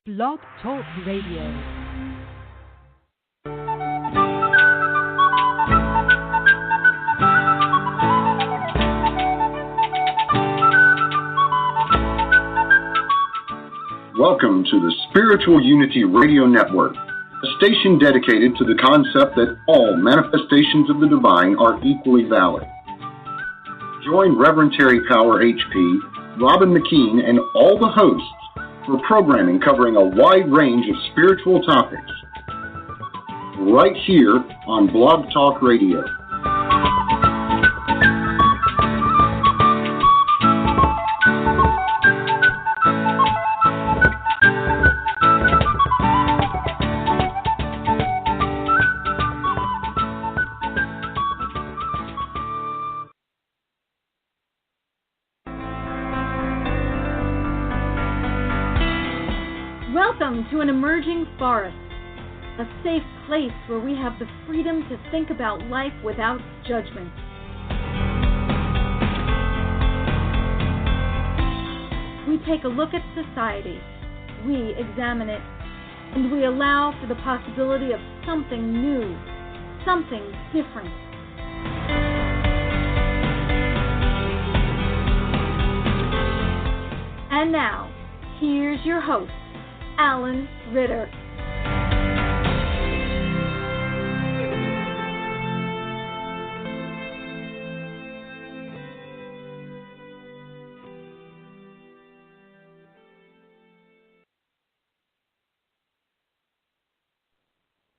Blog Talk Radio. Welcome to the Spiritual Unity Radio Network, a station dedicated to the concept that all manifestations of the divine are equally valid. Join Reverend Terry Power HP, Robin McKean, and all the hosts for programming covering a wide range of spiritual topics, right here on Blog Talk Radio. Welcome to an emerging forest, a safe place where we have the freedom to think about life without judgment. We take a look at society, we examine it, and we allow for the possibility of something new, something different. And now, here's your host, Alan Ritter.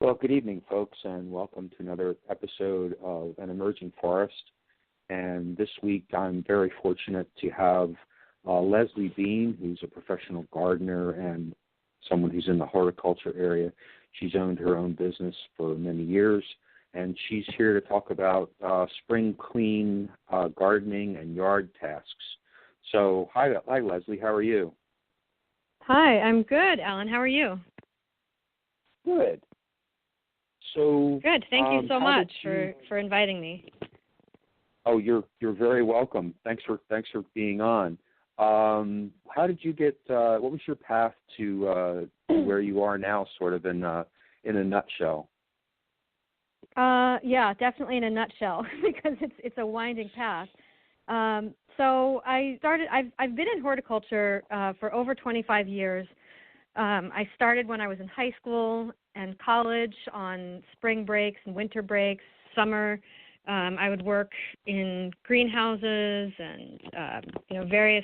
Well, good evening, folks, and welcome to another episode of An Emerging Forest. And this week, I'm very fortunate to have Leslie Bean, who's a professional gardener and someone who's in the horticulture area. She's owned her own business for many years, and she's here to talk about spring clean gardening and yard tasks. So, hi, Leslie. How are you? Hi, I'm good, Alan. How are you? Good. So good. Thank you so much for inviting me. Oh, you're very welcome. Thanks for being on. How did you get? What was your path to where you are now, sort of in a nutshell? Yeah, definitely in a nutshell, because it's a winding path. So I started. I've been in horticulture for over 25 years. I started when I was in high school and college on spring breaks and winter breaks, summer. I would work in greenhouses and various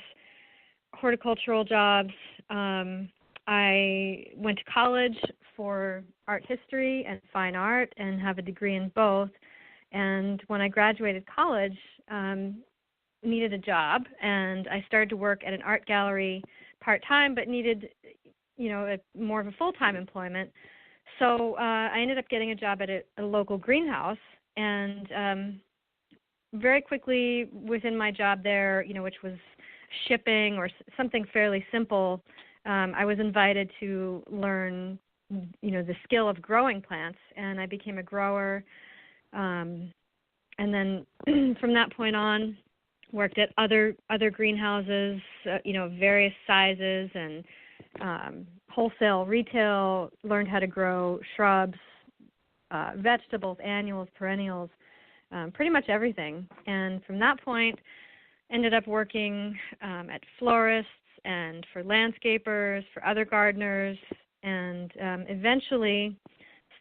horticultural jobs. I went to college for art history and fine art and have a degree in both. And when I graduated college, needed a job, and I started to work at an art gallery part-time, but needed, more of a full-time employment. So I ended up getting a job at a local greenhouse, and very quickly within my job there, which was shipping or something fairly simple, I was invited to learn, the skill of growing plants, and I became a grower. And then from that point on, worked at other greenhouses, various sizes and wholesale, retail, learned how to grow shrubs, vegetables, annuals, perennials, pretty much everything. And from that point, ended up working at florists and for landscapers, for other gardeners, and eventually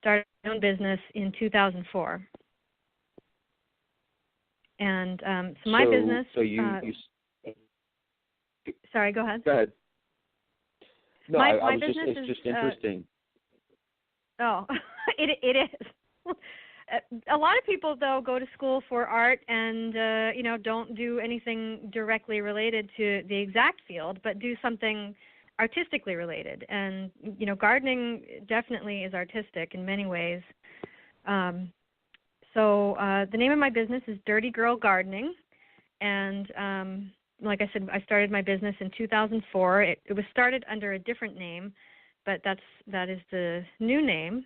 started my own business in 2004. And so my business... So you sorry, go ahead. Go ahead. No, my it's business just interesting. It is. A lot of people, though, go to school for art and, don't do anything directly related to the exact field, but do something artistically related. And, gardening definitely is artistic in many ways. So the name of my business is Dirty Girl Gardening. And like I said, I started my business in 2004. It was started under a different name, but that is the new name.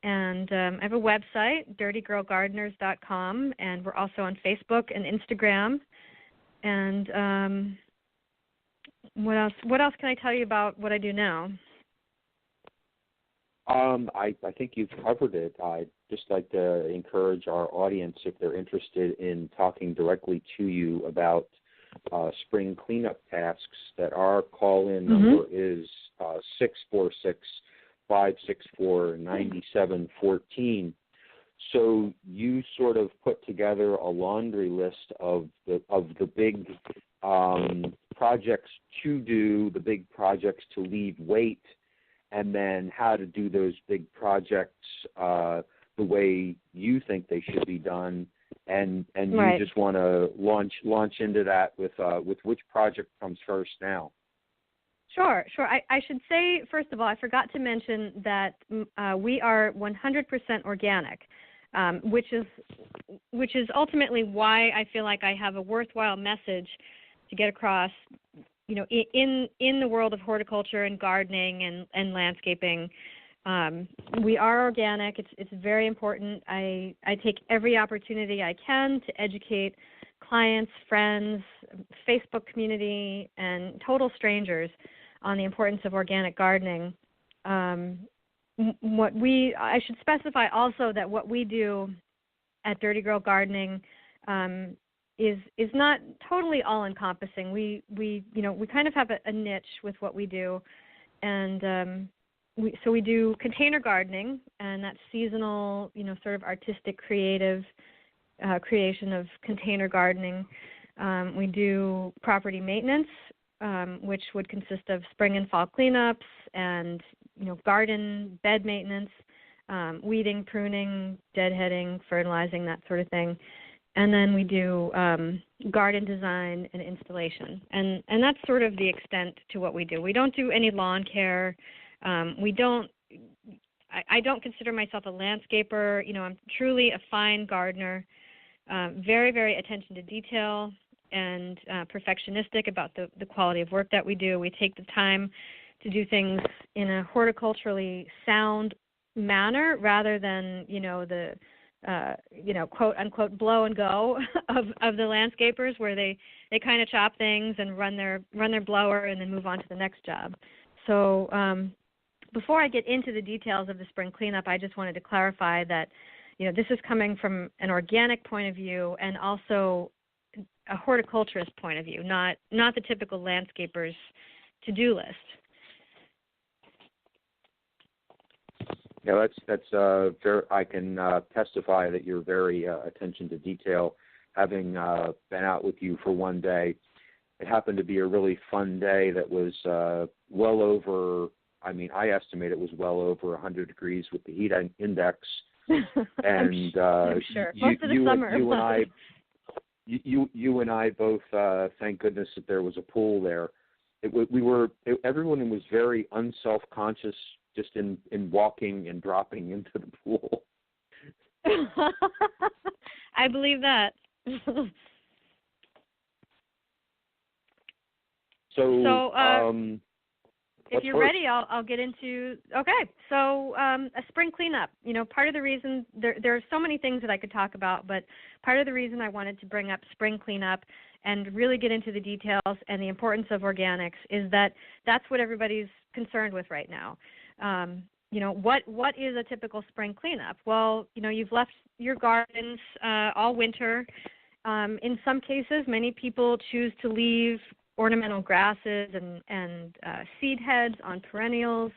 And I have a website, dirtygirlgardeners.com, and we're also on Facebook and Instagram. And what else can I tell you about what I do now? I think you've covered it. I'd just like to encourage our audience, if they're interested in talking directly to you about spring cleanup tasks, that our call-in number is 646-564-9714. So you sort of put together a laundry list of the big projects to do, the big projects to leave wait, and then how to do those big projects the way you think they should be done, and Right. you just want to launch into that with which project comes first now. Sure. I should say, first of all, I forgot to mention that we are 100% organic, which is ultimately why I feel like I have a worthwhile message to get across. You know, in the world of horticulture and gardening and landscaping, we are organic. It's very important. I take every opportunity I can to educate clients, friends, Facebook community, and total strangers on the importance of organic gardening. I should specify also that what we do at Dirty Girl Gardening is not totally all encompassing. We kind of have a niche with what we do, and we do container gardening, and that's seasonal, sort of artistic, creative creation of container gardening. We do property maintenance, which would consist of spring and fall cleanups and garden bed maintenance, weeding, pruning, deadheading, fertilizing, that sort of thing. And then we do garden design and installation, and that's sort of the extent to what we do. We don't do any lawn care. I don't consider myself a landscaper. I'm truly a fine gardener, very, very attention to detail and perfectionistic about the quality of work that we do. We take the time to do things in a horticulturally sound manner rather than, the quote unquote blow and go of the landscapers, where they kind of chop things and run their blower and then move on to the next job. So before I get into the details of the spring cleanup, I just wanted to clarify that this is coming from an organic point of view and also a horticulturist point of view, not the typical landscaper's to-do list. Yeah, that's very. I can testify that you're very attention to detail. Having been out with you for one day, it happened to be a really fun day that was well over. I mean, I estimate it was well over 100 degrees with the heat index. And I'm sure. Most of the summer. You and I both. Thank goodness that there was a pool there. Everyone was very unself-conscious just in walking and dropping into the pool. I believe that. So if you're ready, I'll get into. Okay, so a spring cleanup. Part of the reason there are so many things that I could talk about, but part of the reason I wanted to bring up spring cleanup and really get into the details and the importance of organics is that that's what everybody's concerned with right now. What is a typical spring cleanup? Well, you've left your gardens all winter. In some cases, many people choose to leave ornamental grasses and seed heads on perennials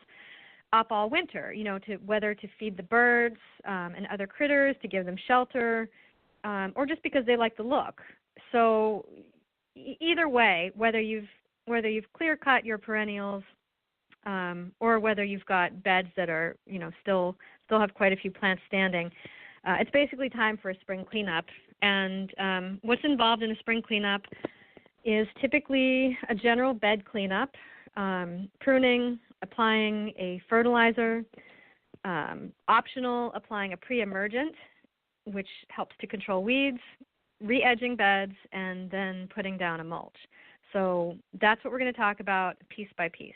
up all winter, whether to feed the birds and other critters, to give them shelter, or just because they like the look. So either way, whether you've clear-cut your perennials or whether you've got beds that are, still have quite a few plants standing, it's basically time for a spring cleanup. And what's involved in a spring cleanup is typically a general bed cleanup, pruning, applying a fertilizer, optional applying a pre-emergent, which helps to control weeds, re-edging beds, and then putting down a mulch. So that's what we're going to talk about piece by piece.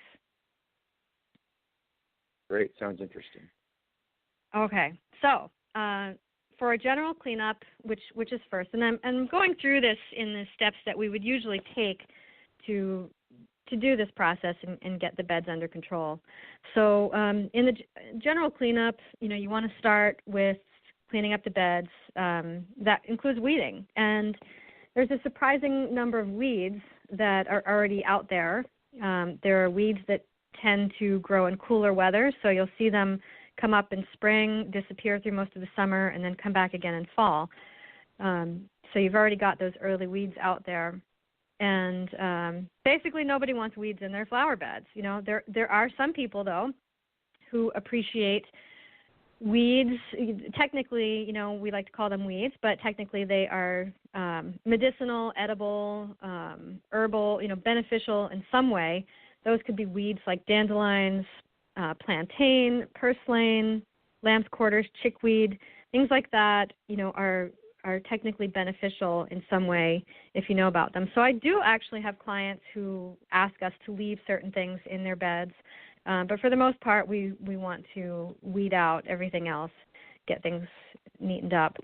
Great. Sounds interesting. Okay. So for a general cleanup, which is first, and I'm going through this in the steps that we would usually take to to do this process and get the beds under control. So in the general cleanup, you want to start with cleaning up the beds. That includes weeding. And there's a surprising number of weeds that are already out there. There are weeds that tend to grow in cooler weather, so you'll see them come up in spring, disappear through most of the summer, and then come back again in fall. So you've already got those early weeds out there. And basically nobody wants weeds in their flower beds. There are some people, though, who appreciate weeds. Technically, we like to call them weeds, but technically they are medicinal, edible, herbal, beneficial in some way. Those could be weeds like dandelions, plantain, purslane, lamb's quarters, chickweed, things like that, are technically beneficial in some way if you know about them. So I do actually have clients who ask us to leave certain things in their beds, but for the most part, we want to weed out everything else, get things neatened up.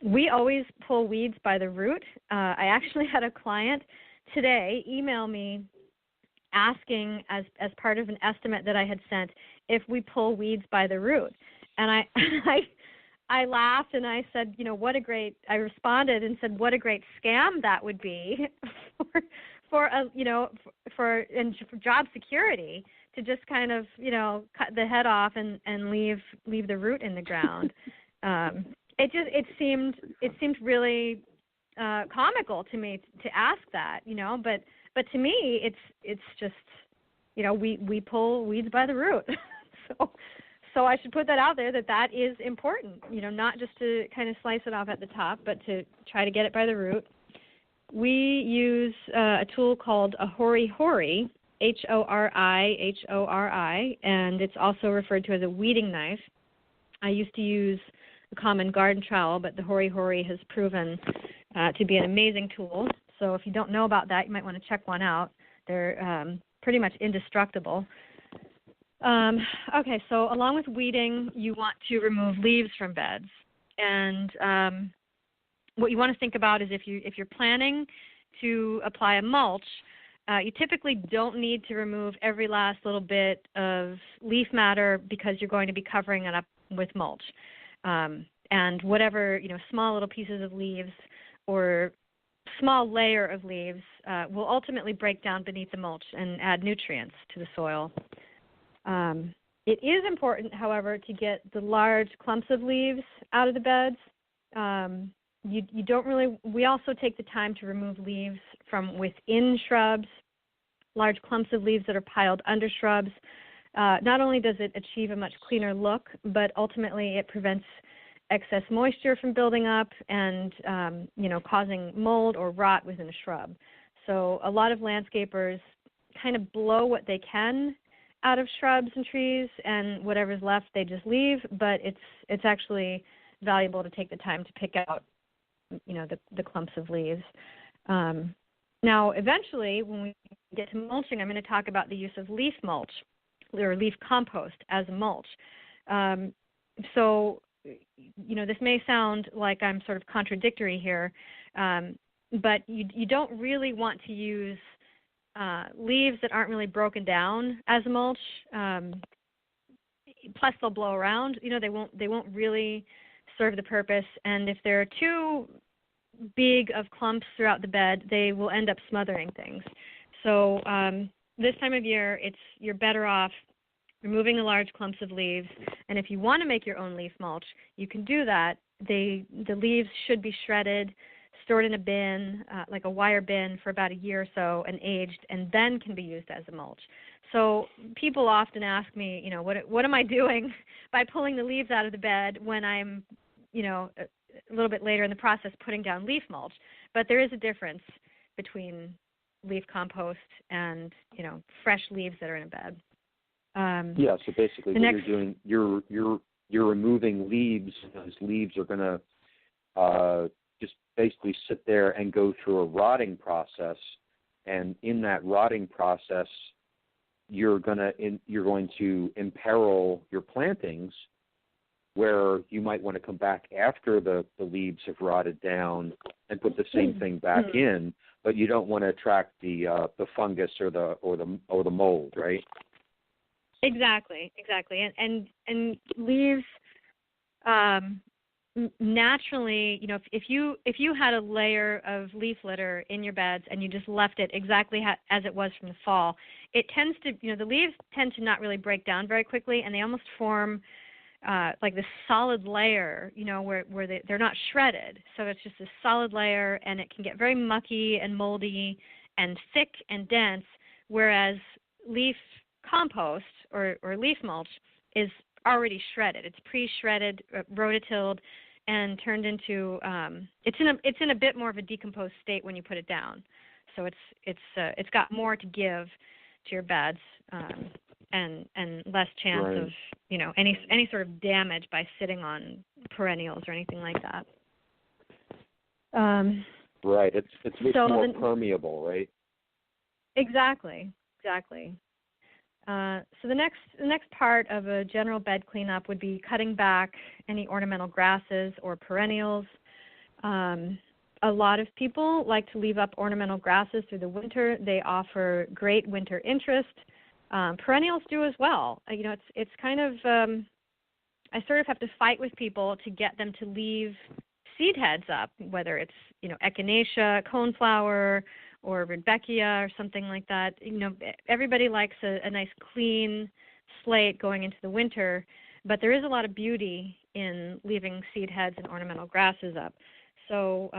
We always pull weeds by the root. I actually had a client today email me asking as part of an estimate that I had sent if we pull weeds by the root. And I laughed and I said, I responded and said, what a great scam that would be for job security, to just kind of, cut the head off and leave the root in the ground. It seemed really comical to me to ask that, but to me it's just, we pull weeds by the root. So I should put that out there that is important, not just to kind of slice it off at the top, but to try to get it by the root. We use a tool called a hori-hori, H-O-R-I, and it's also referred to as a weeding knife. I used to use a common garden trowel, but the hori-hori has proven to be an amazing tool. So if you don't know about that, you might want to check one out. They're pretty much indestructible. Okay, so along with weeding, you want to remove leaves from beds. And what you want to think about is if you're planning to apply a mulch, you typically don't need to remove every last little bit of leaf matter because you're going to be covering it up with mulch. And whatever, small little pieces of leaves or small layer of leaves will ultimately break down beneath the mulch and add nutrients to the soil. It is important, however, to get the large clumps of leaves out of the beds. You don't really. We also take the time to remove leaves from within shrubs, large clumps of leaves that are piled under shrubs. Not only does it achieve a much cleaner look, but ultimately it prevents excess moisture from building up and causing mold or rot within a shrub. So a lot of landscapers kind of blow what they can out of shrubs and trees, and whatever's left they just leave. But it's actually valuable to take the time to pick out the clumps of leaves. Now, eventually, when we get to mulching, I'm going to talk about the use of leaf mulch or leaf compost as a mulch. So, this may sound like I'm sort of contradictory here, but you don't really want to use leaves that aren't really broken down as a mulch. Plus, they'll blow around. They won't really serve the purpose. And if there are too big of clumps throughout the bed, they will end up smothering things. So this time of year, you're better off removing the large clumps of leaves. And if you want to make your own leaf mulch, you can do that. The leaves should be shredded, stored in a bin, like a wire bin, for about a year or so, and aged, and then can be used as a mulch. So people often ask me, what am I doing by pulling the leaves out of the bed when I'm, a little bit later in the process putting down leaf mulch. But there is a difference between leaf compost and, fresh leaves that are in a bed. Yeah, so basically what you're doing, you're removing leaves. Those leaves are going to just basically sit there and go through a rotting process, and in that rotting process, you're going to imperil your plantings where you might want to come back after the leaves have rotted down and put the same thing back in, but you don't want to attract the fungus or the mold, right? Exactly. And leaves naturally, if you had a layer of leaf litter in your beds and you just left it exactly as it was from the fall, it tends to, the leaves tend to not really break down very quickly, and they almost form like this solid layer, where they're not shredded. So it's just a solid layer, and it can get very mucky and moldy and thick and dense, whereas leaf compost or leaf mulch is already shredded. It's pre-shredded, rototilled, and turned into it's in a bit more of a decomposed state when you put it down. So it's got more to give to your beds, and less chance right. of any sort of damage by sitting on perennials or anything like that. Right. It's much more permeable, right? Exactly. So the next part of a general bed cleanup would be cutting back any ornamental grasses or perennials. A lot of people like to leave up ornamental grasses through the winter. They offer great winter interest. Perennials do as well. It's kind of I sort of have to fight with people to get them to leave seed heads up, whether it's echinacea, coneflower, or rudbeckia or something like that. Everybody likes a nice clean slate going into the winter, but there is a lot of beauty in leaving seed heads and ornamental grasses up. So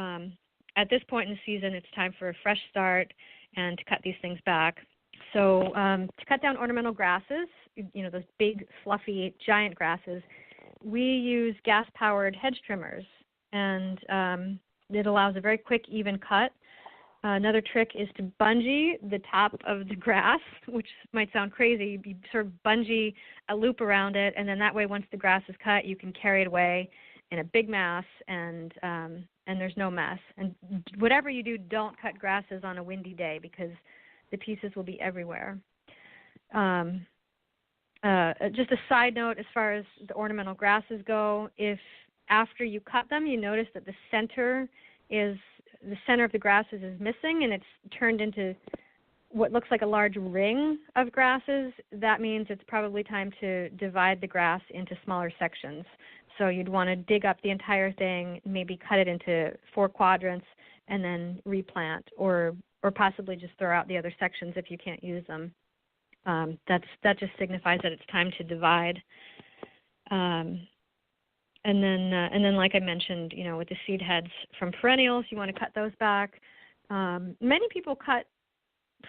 at this point in the season, it's time for a fresh start and to cut these things back. So to cut down ornamental grasses, those big, fluffy, giant grasses, we use gas-powered hedge trimmers, and it allows a very quick, even cut. Another trick is to bungee the top of the grass, which might sound crazy. You sort of bungee a loop around it, and then that way, once the grass is cut, you can carry it away in a big mass, and there's no mess. And whatever you do, don't cut grasses on a windy day because the pieces will be everywhere. Just a side note, as far as the ornamental grasses go, if after you cut them, you notice that the center of the grasses is missing and it's turned into what looks like a large ring of grasses, that means it's probably time to divide the grass into smaller sections. So you'd want to dig up the entire thing, maybe cut it into 4 quadrants, and then replant, or possibly just throw out the other sections if you can't use them. That just signifies that it's time to divide. And then, like I mentioned, with the seed heads from perennials, you want to cut those back. Many people cut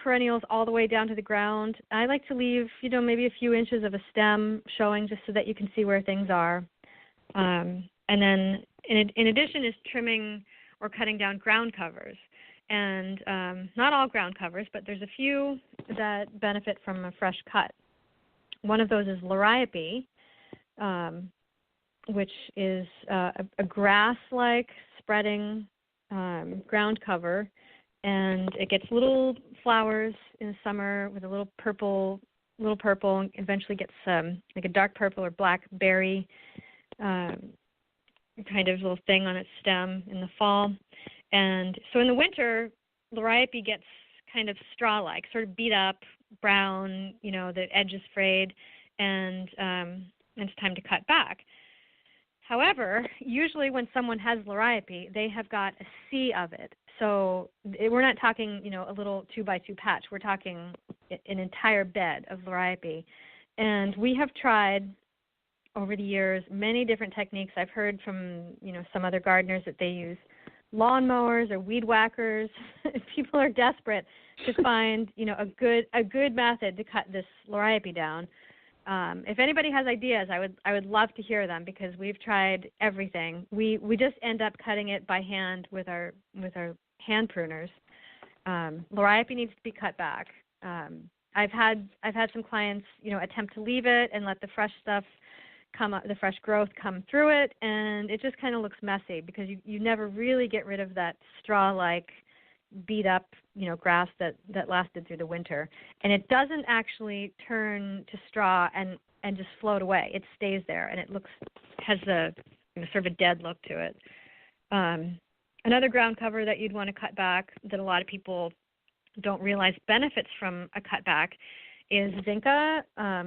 perennials all the way down to the ground. I like to leave, maybe a few inches of a stem showing just so that you can see where things are. And then, in addition, is trimming or cutting down ground covers. And not all ground covers, but there's a few that benefit from a fresh cut. One of those is liriope, which is a grass-like spreading ground cover, and it gets little flowers in the summer with a little purple, and eventually gets like a dark purple or black berry kind of little thing on its stem in the fall. And so in the winter, liriope gets kind of straw-like, sort of beat up, brown, the edge is frayed, and it's time to cut back. However, usually when someone has liriope, they have got a sea of it. So we're not talking, a little 2x2 patch. We're talking an entire bed of liriope. And we have tried over the years many different techniques. I've heard from, some other gardeners that they use lawnmowers or weed whackers. People are desperate to find, a good method to cut this liriope down. If anybody has ideas, I would love to hear them, because we've tried everything. We just end up cutting it by hand with our hand pruners. Liriope needs to be cut back. I've had some clients, attempt to leave it and let the fresh stuff come up, the fresh growth come through it, and it just kind of looks messy because you never really get rid of that straw-like beat up, grass that lasted through the winter. And it doesn't actually turn to straw and just float away. It stays there, and it looks has the sort of a dead look to it. Another ground cover that you'd want to cut back that a lot of people don't realize benefits from a cutback is vinca,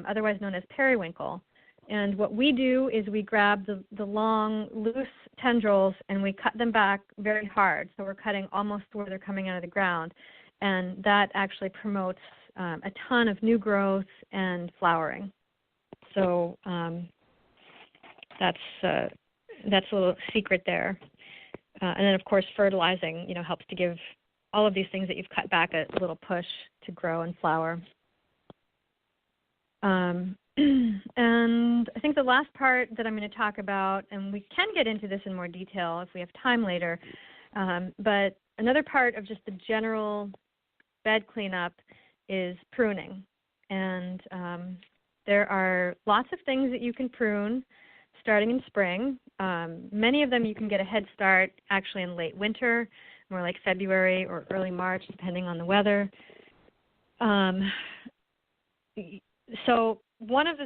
otherwise known as periwinkle. And what we do is we grab the long, loose tendrils and we cut them back very hard. So we're cutting almost where they're coming out of the ground. And that actually promotes a ton of new growth and flowering. So that's a little secret there. And then, of course, fertilizing, helps to give all of these things that you've cut back a little push to grow and flower. And I think the last part that I'm going to talk about, and we can get into this in more detail if we have time later, but another part of just the general bed cleanup is pruning. And there are lots of things that you can prune starting in spring. Many of them you can get a head start actually in late winter, more like February or early March, depending on the weather. So one of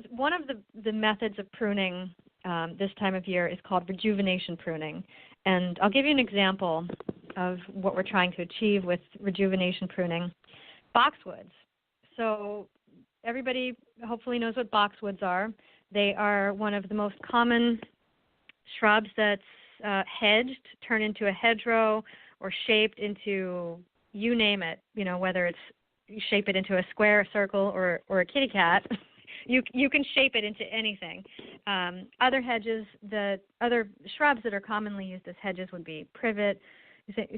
the methods of pruning this time of year is called rejuvenation pruning. And I'll give you an example of what we're trying to achieve with rejuvenation pruning. Boxwoods. So everybody hopefully knows what boxwoods are. They are one of the most common shrubs that's hedged, turned into a hedgerow, or shaped into, you name it, whether it's you shape it into a square, a circle, or a kitty cat. You can shape it into anything. Other hedges, the other shrubs that are commonly used as hedges would be privet,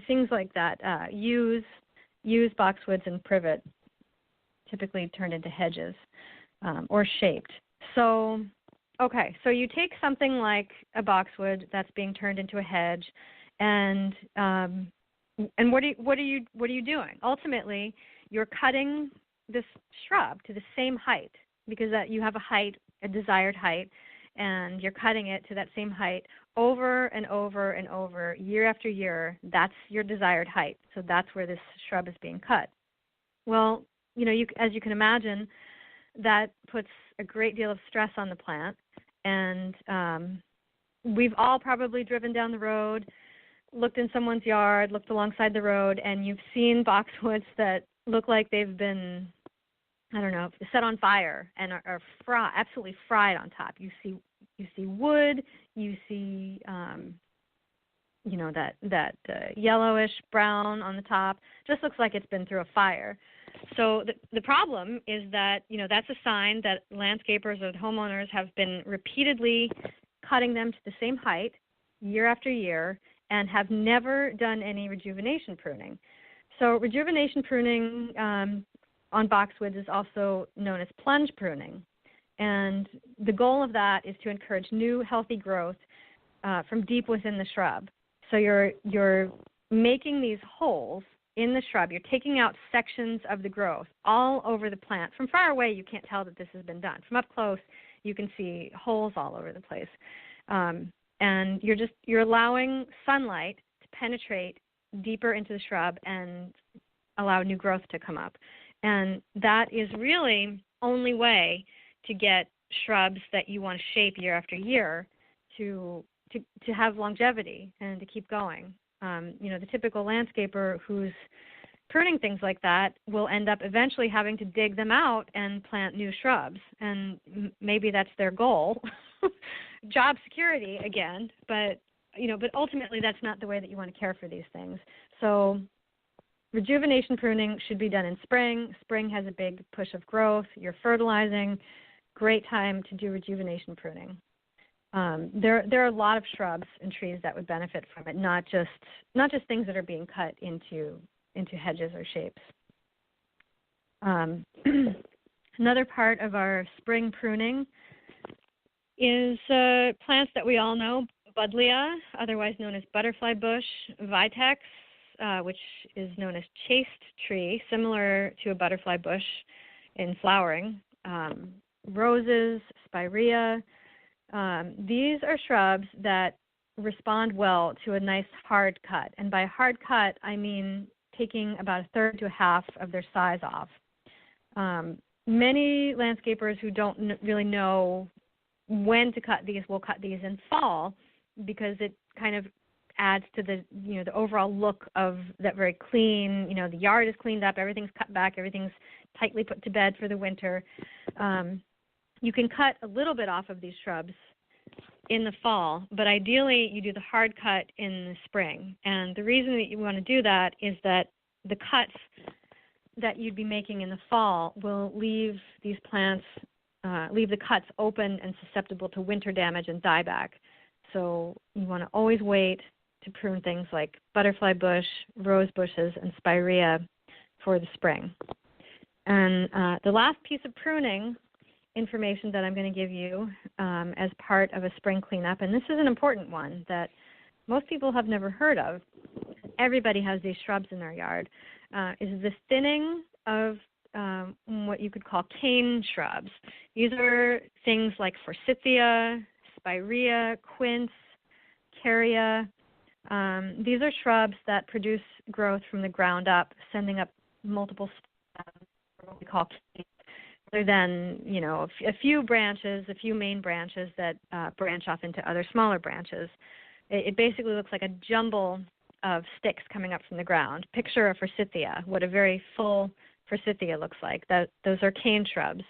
things like that. Yews, boxwoods, and privet, typically turned into hedges or shaped. So you take something like a boxwood that's being turned into a hedge, and what are you doing? Ultimately, you're cutting this shrub to the same height because that you have a desired height, and you're cutting it to that same height over and over and over, year after year. That's your desired height. So that's where this shrub is being cut. Well, as you can imagine, that puts a great deal of stress on the plant. And we've all probably driven down the road, looked in someone's yard, looked alongside the road, and you've seen boxwoods that look like they've been, set on fire and are absolutely fried on top. You see wood, you see that yellowish brown on the top. Just looks like it's been through a fire. So the problem is that, that's a sign that landscapers or homeowners have been repeatedly cutting them to the same height year after year and have never done any rejuvenation pruning. So rejuvenation pruning on boxwoods is also known as plunge pruning. And the goal of that is to encourage new healthy growth from deep within the shrub. So you're making these holes in the shrub. You're taking out sections of the growth all over the plant. From far away, you can't tell that this has been done. From up close, you can see holes all over the place. And you're allowing sunlight to penetrate deeper into the shrub and allow new growth to come up. And that is really only way to get shrubs that you want to shape year after year to have longevity and to keep going. The typical landscaper who's pruning things like that will end up eventually having to dig them out and plant new shrubs. And maybe that's their goal. Job security again, but ultimately that's not the way that you want to care for these things. So rejuvenation pruning should be done in spring. Spring has a big push of growth. You're fertilizing. Great time to do rejuvenation pruning. There are a lot of shrubs and trees that would benefit from it, not just things that are being cut into hedges or shapes. Another part of our spring pruning is plants that we all know: Buddleia, otherwise known as butterfly bush; Vitex, which is known as chaste tree, similar to a butterfly bush in flowering; roses, spirea. These are shrubs that respond well to a nice hard cut. And by hard cut, I mean taking about a third to a half of their size off. Many landscapers who don't really know when to cut these, we'll cut these in fall because it kind of adds to the the overall look of that very clean. The yard is cleaned up, everything's cut back, everything's tightly put to bed for the winter. You can cut a little bit off of these shrubs in the fall, but ideally you do the hard cut in the spring. And the reason that you want to do that is that the cuts that you'd be making in the fall will leave these plants, leave the cuts open and susceptible to winter damage and dieback. So you want to always wait to prune things like butterfly bush, rose bushes, and spirea for the spring. And the last piece of pruning information that I'm going to give you as part of a spring cleanup, and this is an important one that most people have never heard of. Everybody has these shrubs in their yard, is the thinning of what you could call cane shrubs. These are things like forsythia, spirea, quince, caria. These are shrubs that produce growth from the ground up, sending up multiple stems, what we call canes, rather than a few branches, a few main branches that branch off into other smaller branches. It basically looks like a jumble of sticks coming up from the ground. Picture a forsythia, what a very full forsythia looks like. Those are cane shrubs.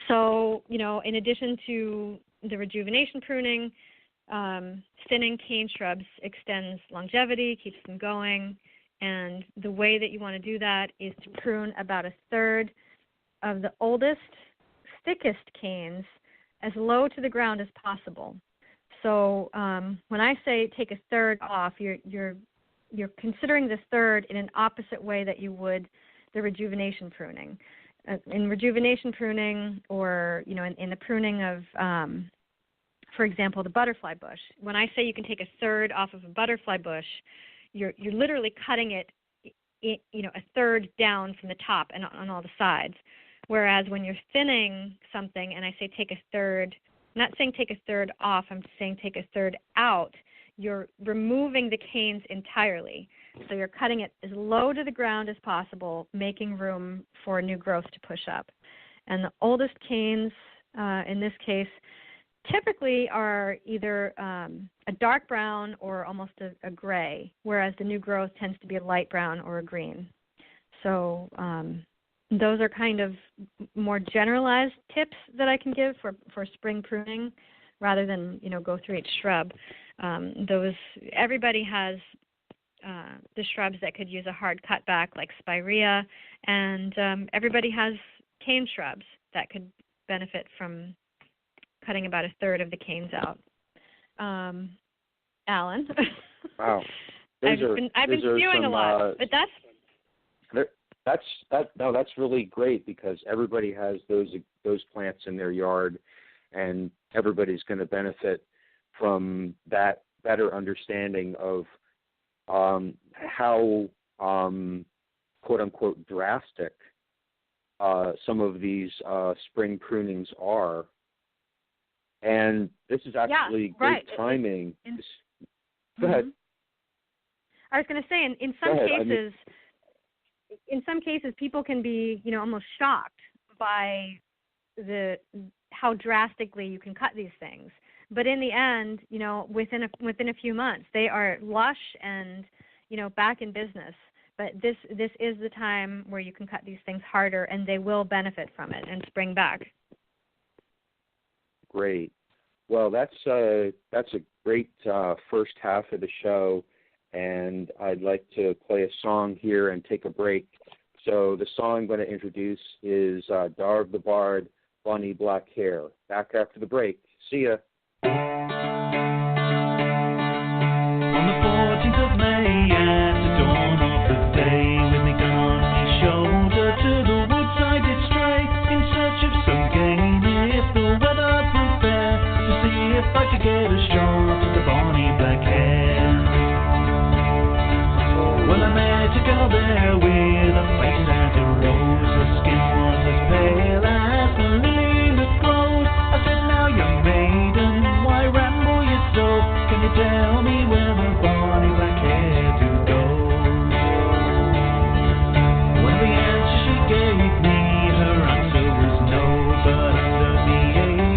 So, in addition to the rejuvenation pruning, thinning cane shrubs extends longevity, keeps them going, and the way that you want to do that is to prune about a third of the oldest, thickest canes as low to the ground as possible. So when I say take a third off, you're considering the third in an opposite way that you would the rejuvenation pruning. In rejuvenation pruning, or in the pruning of, for example, the butterfly bush. When I say you can take a third off of a butterfly bush, you're literally cutting it, a third down from the top and on all the sides. Whereas when you're thinning something, and I say take a third, I'm not saying take a third off, I'm saying take a third out, you're removing the canes entirely. So you're cutting it as low to the ground as possible, making room for new growth to push up. And the oldest canes, in this case, typically are either a dark brown or almost a gray, whereas the new growth tends to be a light brown or a green. So those are kind of more generalized tips that I can give for spring pruning, rather than go through each shrub. Everybody has the shrubs that could use a hard cutback, like spirea, and everybody has cane shrubs that could benefit from cutting about a third of the canes out. Alan. Wow. I've been spewing a lot, but that's really great, because everybody has those plants in their yard, and everybody's going to benefit from that better understanding of how quote unquote drastic some of these spring prunings are. And this is actually great timing. Go ahead. I was going to say, in some cases, people can be, almost shocked by how drastically you can cut these things. But in the end, within a few months, they are lush and, back in business. But this is the time where you can cut these things harder, and they will benefit from it and spring back. Great. Well, that's a great first half of the show, and I'd like to play a song here and take a break. So the song I'm going to introduce is Darv the Bard, Bonnie Black Hair. Back after the break. See ya. On the 14th of May, at the dawn of the day, with me gun on his shoulder, to the woods I did stray, in search of some game, if the weather proved fair, to see if I could get a shot at the Bonnie Black Hair. Well, I met a girl there with a face as a rose, her skin was as pale as the lily that grows. I said, now young maiden, why ramble you so? Can you tell me where the Bonnie Black Hair do go? Well, the answer she gave me, her answer was no, but under the age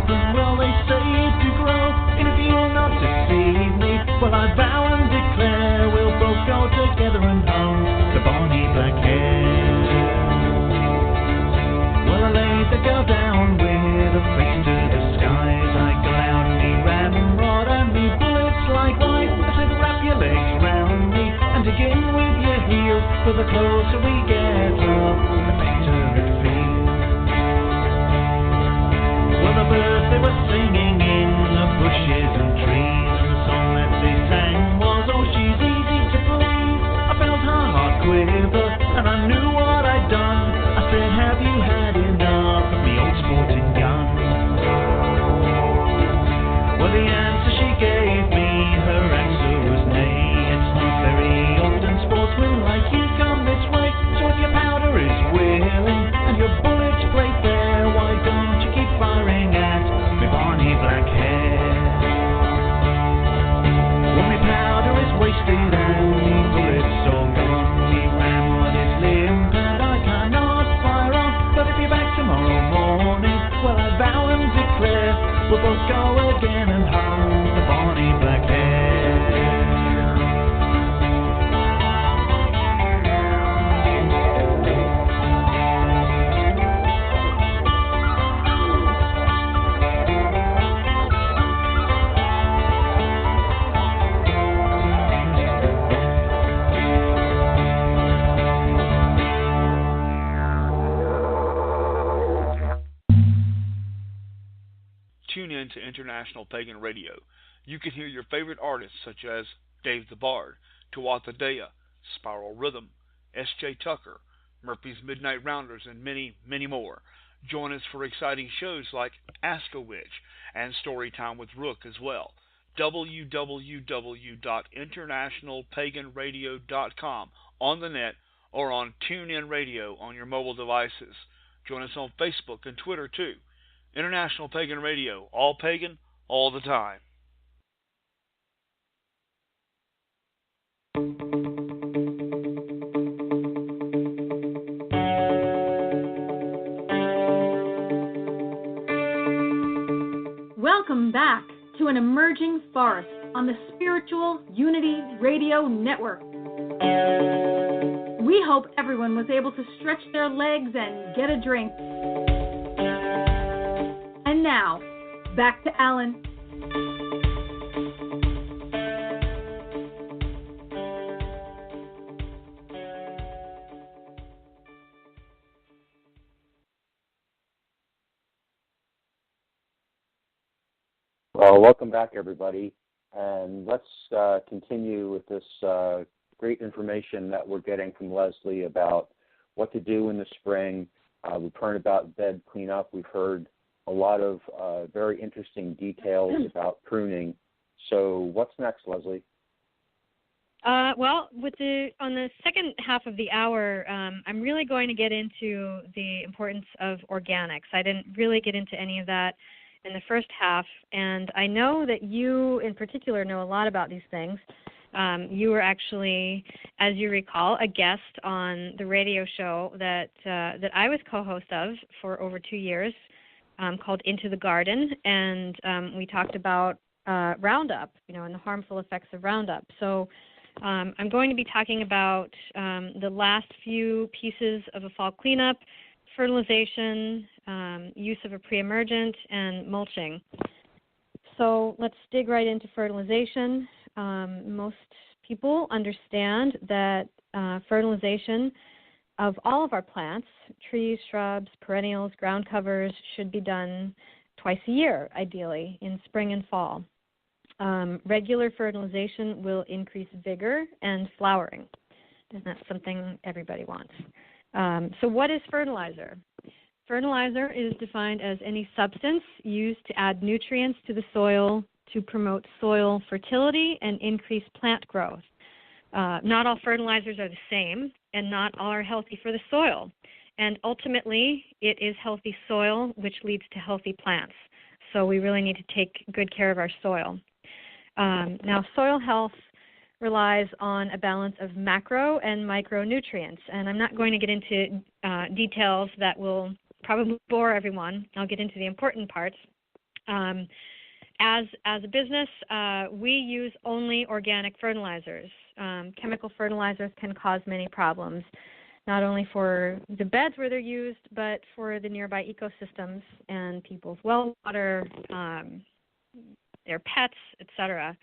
We'll both go again and hold the bonny black hair. Tune in to International Pagan Radio. You can hear your favorite artists such as Dave the Bard, Tuatha Dea, Spiral Rhythm, S.J. Tucker, Murphy's Midnight Rounders, and many, many more. Join us for exciting shows like Ask a Witch and Storytime with Rook as well. www.internationalpaganradio.com on the net or on TuneIn Radio on your mobile devices. Join us on Facebook and Twitter too. International Pagan Radio, all pagan, all the time. Welcome back to An Emerging Forest on the Spiritual Unity Radio Network. We hope everyone was able to stretch their legs and get a drink. And now, back to Alan. Well, welcome back, everybody. And let's continue with this great information that we're getting from Leslie about what to do in the spring. We've heard about bed cleanup. We've heard a lot of very interesting details about pruning. So what's next, Leslie? Well, on the second half of the hour, I'm really going to get into the importance of organics. I didn't really get into any of that in the first half, and I know that you in particular know a lot about these things. You were actually, as you recall, a guest on the radio show that I was co-host of for over 2 years, called Into the Garden, and we talked about Roundup, and the harmful effects of Roundup. So I'm going to be talking about the last few pieces of a fall cleanup, fertilization, use of a pre-emergent, and mulching. So let's dig right into fertilization. Most people understand that fertilization of all of our plants, trees, shrubs, perennials, ground covers, should be done twice a year, ideally, in spring and fall. Regular fertilization will increase vigor and flowering, and that's something everybody wants. So what is fertilizer? Fertilizer is defined as any substance used to add nutrients to the soil to promote soil fertility and increase plant growth. Not all fertilizers are the same, and not all are healthy for the soil. And ultimately, it is healthy soil which leads to healthy plants. So we really need to take good care of our soil. Now, soil health relies on a balance of macro and micronutrients. And I'm not going to get into details that will probably bore everyone. I'll get into the important parts. As a business, we use only organic fertilizers. Chemical fertilizers can cause many problems, not only for the beds where they're used, but for the nearby ecosystems and people's well water, their pets, etc.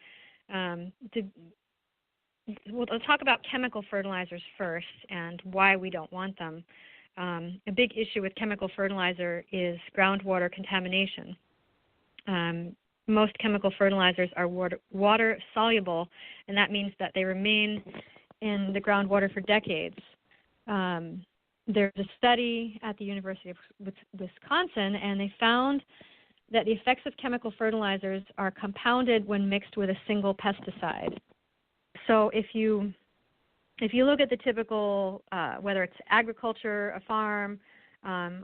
We'll talk about chemical fertilizers first and why we don't want them. A big issue with chemical fertilizer is groundwater contamination. Most chemical fertilizers are water soluble, and that means that they remain in the groundwater for decades. There's a study at the University of Wisconsin, and they found that the effects of chemical fertilizers are compounded when mixed with a single pesticide. So if you look at the typical, whether it's agriculture, a farm,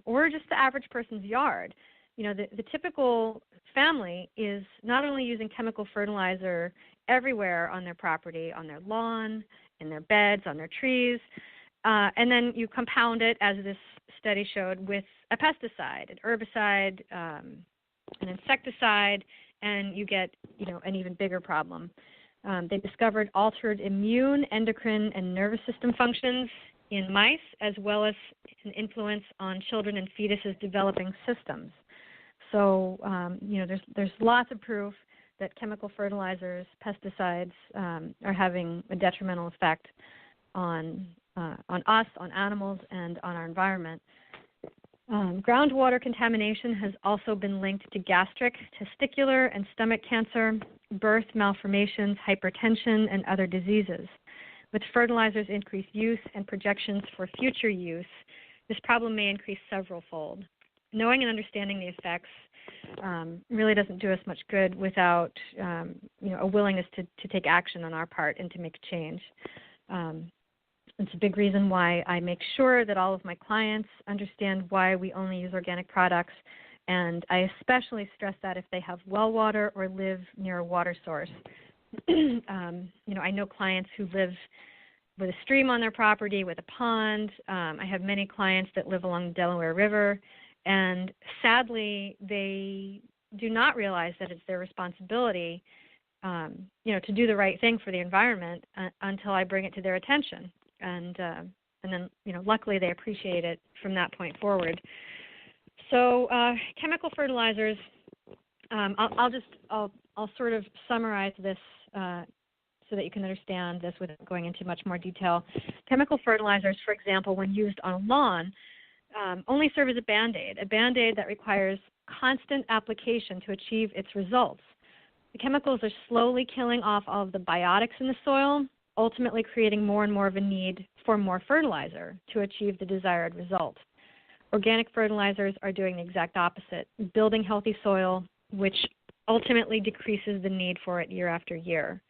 or just the average person's yard, the typical family is not only using chemical fertilizer everywhere on their property, on their lawn, in their beds, on their trees, and then you compound it, as this study showed, with a pesticide, an herbicide, an insecticide, and you get, an even bigger problem. They discovered altered immune, endocrine, and nervous system functions in mice, as well as an influence on children and fetuses' developing systems. So, there's lots of proof that chemical fertilizers, pesticides, are having a detrimental effect on us, on animals, and on our environment. Groundwater contamination has also been linked to gastric, testicular, and stomach cancer, birth malformations, hypertension, and other diseases. With fertilizers' increased use and projections for future use, this problem may increase several-fold. Knowing and understanding the effects really doesn't do us much good without a willingness to take action on our part and to make a change. It's a big reason why I make sure that all of my clients understand why we only use organic products, and I especially stress that if they have well water or live near a water source. I know clients who live with a stream on their property, with a pond. I have many clients that live along the Delaware River, and sadly, they do not realize that it's their responsibility, to do the right thing for the environment until I bring it to their attention. And then, luckily they appreciate it from that point forward. So chemical fertilizers, I'll sort of summarize this so that you can understand this without going into much more detail. Chemical fertilizers, for example, when used on a lawn, only serve as a Band-Aid that requires constant application to achieve its results. The chemicals are slowly killing off all of the biotics in the soil, ultimately creating more and more of a need for more fertilizer to achieve the desired result. Organic fertilizers are doing the exact opposite, building healthy soil, which ultimately decreases the need for it year after year.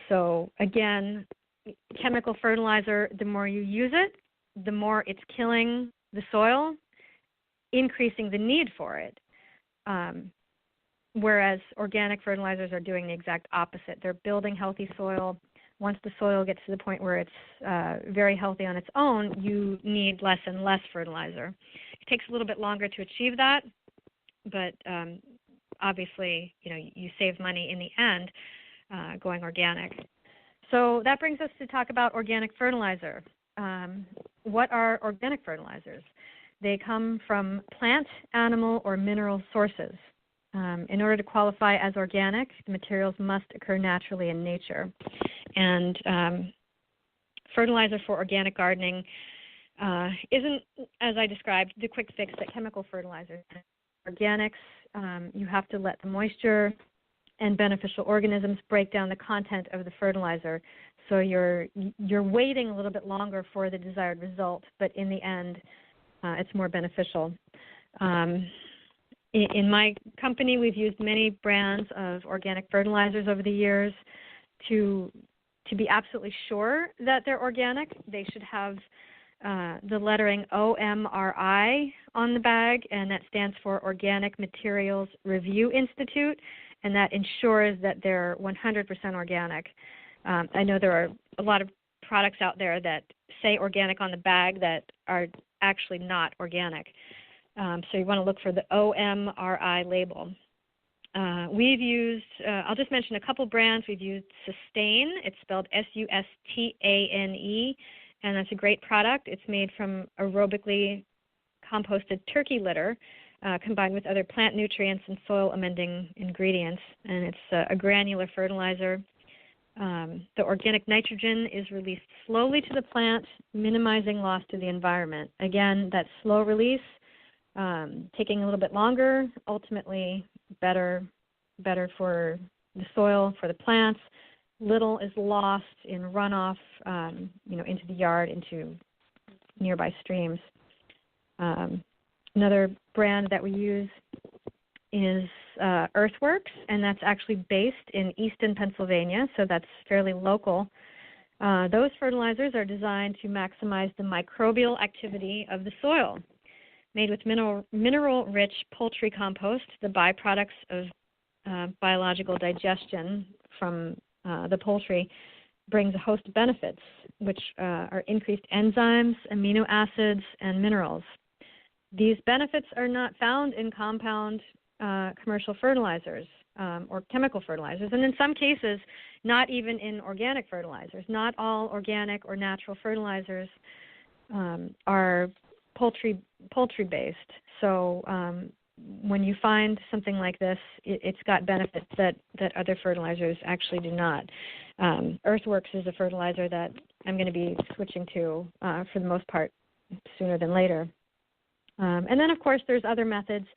So again, chemical fertilizer, the more you use it, the more it's killing the soil, increasing the need for it. Whereas organic fertilizers are doing the exact opposite. They're building healthy soil. Once the soil gets to the point where it's very healthy on its own, you need less and less fertilizer. It takes a little bit longer to achieve that, but obviously, you save money in the end going organic. So that brings us to talk about organic fertilizer. What are organic fertilizers? They come from plant, animal, or mineral sources. In order to qualify as organic, the materials must occur naturally in nature. And fertilizer for organic gardening isn't, as I described, the quick fix that chemical fertilizers. Organics, you have to let the moisture and beneficial organisms break down the content of the fertilizer. So you're waiting a little bit longer for the desired result, but in the end, it's more beneficial. In my company, we've used many brands of organic fertilizers over the years. To be absolutely sure that they're organic, they should have the lettering OMRI on the bag, and that stands for Organic Materials Review Institute, and that ensures that they're 100% organic. I know there are a lot of products out there that say organic on the bag that are actually not organic. So you want to look for the OMRI label. We've used, I'll just mention a couple brands. We've used Sustane. It's spelled Sustane, and that's a great product. It's made from aerobically composted turkey litter combined with other plant nutrients and soil amending ingredients, and it's a granular fertilizer. The organic nitrogen is released slowly to the plant, minimizing loss to the environment. Again, that slow release, taking a little bit longer, ultimately better for the soil, for the plants. Little is lost in runoff, into the yard, into nearby streams. Another brand that we use is Earthworks, and that's actually based in Easton, Pennsylvania, so that's fairly local. Those fertilizers are designed to maximize the microbial activity of the soil. Made with mineral-rich poultry compost, the byproducts of biological digestion from the poultry brings a host of benefits, which are increased enzymes, amino acids, and minerals. These benefits are not found in compound commercial fertilizers or chemical fertilizers, and in some cases, not even in organic fertilizers. Not all organic or natural fertilizers are poultry-based. So when you find something like this, it's got benefits that other fertilizers actually do not. Earthworks is a fertilizer that I'm going to be switching to for the most part sooner than later. And then, of course, there's other methods